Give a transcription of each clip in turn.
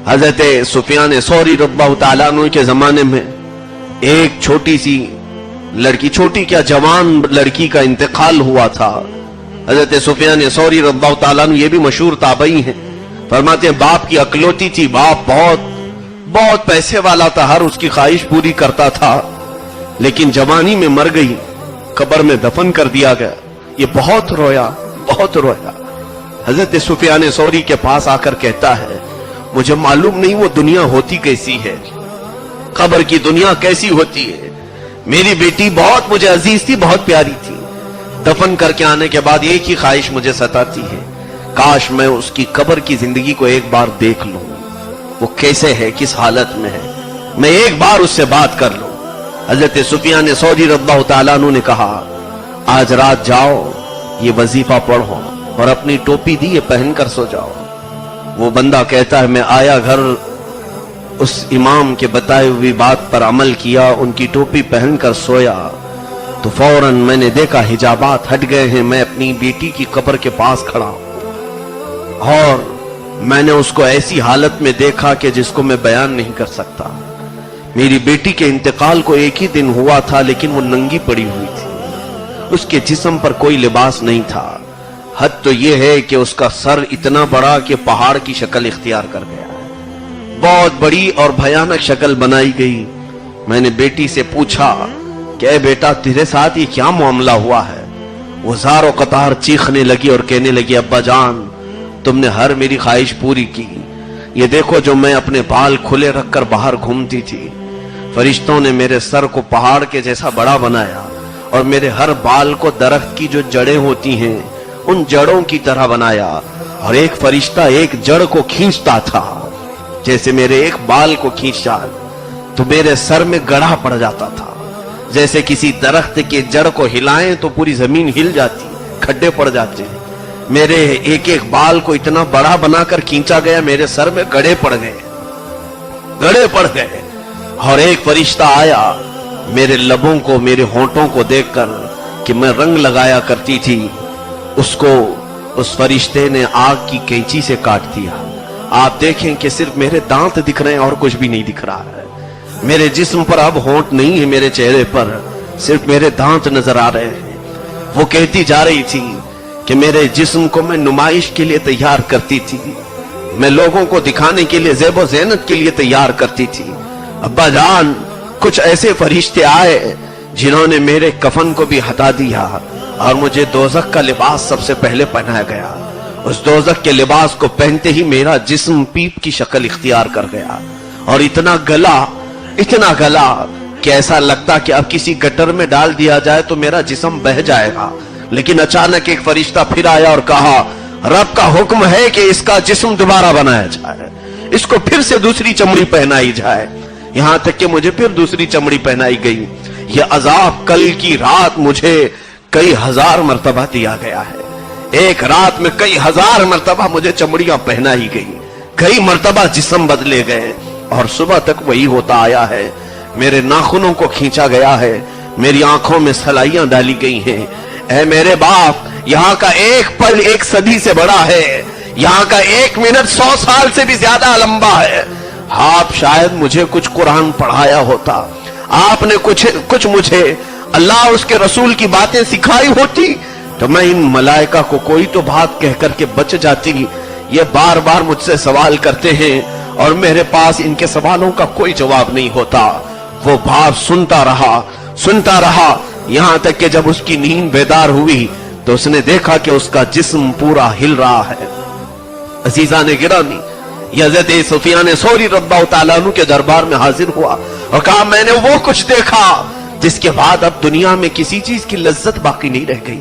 حضرت سفیان ثوری رضی اللہ تعالیٰ عنہ کے زمانے میں ایک چھوٹی سی لڑکی، چھوٹی کیا جوان لڑکی کا انتقال ہوا تھا۔ حضرت سفیان ثوری رضی اللہ تعالیٰ عنہ یہ بھی مشہور تابعی ہیں، فرماتے ہیں باپ کی اکلوتی تھی، باپ بہت پیسے والا تھا، ہر اس کی خواہش پوری کرتا تھا، لیکن جوانی میں مر گئی، قبر میں دفن کر دیا گیا۔ یہ بہت رویا۔ حضرت سفیان ثوری کے پاس آ کر کہتا ہے مجھے معلوم نہیں وہ دنیا ہوتی کیسی ہے، قبر کی دنیا کیسی ہوتی ہے۔ میری بیٹی بہت مجھے عزیز تھی، بہت پیاری تھی، دفن کر کے آنے کے بعد ایک ہی خواہش مجھے ستاتی ہے، کاش میں اس کی قبر کی زندگی کو ایک بار دیکھ لوں، وہ کیسے ہے، کس حالت میں ہے، میں ایک بار اس سے بات کر لوں۔ حضرت سفیان ثوری رضی اللہ تعالیٰ عنہ نے کہا آج رات جاؤ، یہ وظیفہ پڑھو اور اپنی ٹوپی دی یہ پہن کر سو جاؤ۔ وہ بندہ کہتا ہے میں آیا گھر، اس امام کے بتائے ہوئی بات پر عمل کیا، ان کی ٹوپی پہن کر سویا تو فوراً میں نے دیکھا حجابات ہٹ گئے ہیں، میں اپنی بیٹی کی قبر کے پاس کھڑا ہوں اور میں نے اس کو ایسی حالت میں دیکھا کہ جس کو میں بیان نہیں کر سکتا۔ میری بیٹی کے انتقال کو ایک ہی دن ہوا تھا، لیکن وہ ننگی پڑی ہوئی تھی، اس کے جسم پر کوئی لباس نہیں تھا، حد تو یہ ہے کہ اس کا سر اتنا بڑا کہ پہاڑ کی شکل اختیار کر گیا، بہت بڑی اور بھیانک شکل بنائی گئی۔ میں نے بیٹی سے پوچھا کہ اے بیٹا تیرے ساتھ یہ کیا معاملہ ہوا ہے؟ وہ زار و قطار چیخنے لگی اور کہنے لگی ابا جان تم نے ہر میری خواہش پوری کی، یہ دیکھو جو میں اپنے بال کھلے رکھ کر باہر گھومتی تھی، فرشتوں نے میرے سر کو پہاڑ کے جیسا بڑا بنایا اور میرے ہر بال کو درخت کی جو جڑیں ہوتی ہیں ان جڑوں کی طرح بنایا، اور ایک فرشتہ ایک جڑ کو کھینچتا تھا، جیسے میرے ایک بال کو کھینچا تو میرے سر میں گڑھا پڑ جاتا تھا، جیسے کسی درخت کے جڑ کو ہلائیں تو پوری زمین ہل جاتی، کھڈے پڑ جاتے ہیں۔ میرے ایک ایک بال کو اتنا بڑا بنا کر کھینچا گیا، میرے سر میں گڑھے پڑ گئے۔ اور ایک فرشتہ آیا میرے لبوں کو، میرے ہونٹوں کو دیکھ کر کہ میں رنگ لگایا کرتی تھی، اس فرشتے نے آگ کی کینچی سے کاٹ دیا۔ آپ دیکھیں کہ صرف میرے دانت دکھ رہے ہیں اور کچھ بھی نہیں دکھ رہا ہے، میرے جسم پر اب ہونٹ نہیں ہے، میرے چہرے پر صرف میرے دانت نظر آ رہے ہیں۔ وہ کہتی جا رہی تھی کہ میرے جسم کو میں نمائش کے لیے تیار کرتی تھی، میں لوگوں کو دکھانے کے لیے، زیب و زینت کے لیے تیار کرتی تھی۔ ابا جان کچھ ایسے فرشتے آئے جنہوں نے میرے کفن کو بھی ہٹا دیا اور مجھے دوزخ کا لباس سب سے پہلے پہنایا گیا۔ اس دوزخ کے لباس کو پہنتے ہی میرا جسم پیپ کی شکل اختیار کر گیا اور اتنا گلا کہ ایسا لگتا کہ اب کسی گٹر میں ڈال دیا جائے تو میرا جسم بہہ جائے گا۔ لیکن اچانک ایک فرشتہ پھر آیا اور کہا رب کا حکم ہے کہ اس کا جسم دوبارہ بنایا جائے، اس کو پھر سے دوسری چمڑی پہنائی جائے، یہاں تک کہ مجھے پھر دوسری چمڑی پہنائی گئی۔ یہ عذاب کل کی رات مجھے کئی ہزار مرتبہ دیا گیا ہے، ایک رات میں کئی ہزار مرتبہ مجھے چمڑیاں پہنائی گئی، کئی مرتبہ جسم بدلے گئے اور صبح تک وہی ہوتا آیا ہے۔ میرے ناخنوں کو کھینچا گیا ہے، میری آنکھوں میں سلائیاں ڈالی گئی ہیں۔ اے میرے باپ، یہاں کا ایک پل ایک صدی سے بڑا ہے، یہاں کا ایک منٹ 100 سال سے بھی زیادہ لمبا ہے۔ آپ شاید مجھے کچھ قرآن پڑھایا ہوتا، آپ نے کچھ مجھے اللہ اس کے رسول کی باتیں سکھائی ہوتی تو میں ان ملائکہ کو کوئی تو بات کہہ کر کے بچ جاتی۔ یہ بار بار مجھ سے سوال کرتے ہیں اور میرے پاس ان کے سوالوں کا کوئی جواب نہیں ہوتا۔ وہ باپ سنتا رہا یہاں تک کہ جب اس کی نیند بیدار ہوئی تو اس نے دیکھا کہ اس کا جسم پورا ہل رہا ہے۔ عزیزان گرامی، یہ حضرت سفیان ثوری رضی اللہ تعالیٰ عنہ کے دربار میں حاضر ہوا اور کہا میں نے وہ کچھ دیکھا جس کے بعد اب دنیا میں کسی چیز کی لذت باقی نہیں رہ گئی۔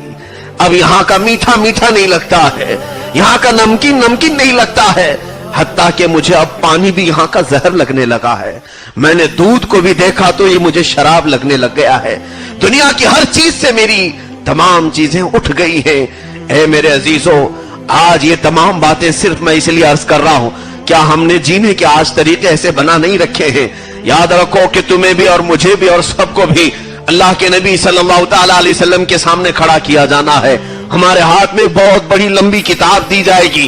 اب یہاں کا میٹھا میٹھا نہیں لگتا ہے، یہاں کا نمکین نمکین نہیں لگتا ہے، حتیٰ کہ مجھے اب پانی بھی یہاں کا زہر لگنے لگا ہے۔ میں نے دودھ کو بھی دیکھا تو یہ مجھے شراب لگنے لگ گیا ہے۔ دنیا کی ہر چیز سے میری تمام چیزیں اٹھ گئی ہیں۔ اے میرے عزیزوں، آج یہ تمام باتیں صرف میں اس لیے عرض کر رہا ہوں، کیا ہم نے جینے کے آج طریقے ایسے بنا نہیں رکھے ہیں؟ یاد رکھو کہ تمہیں بھی اور مجھے بھی اور سب کو بھی اللہ کے نبی صلی اللہ تعالی علیہ وسلم کے سامنے کھڑا کیا جانا ہے۔ ہمارے ہاتھ میں بہت بڑی لمبی کتاب دی جائے گی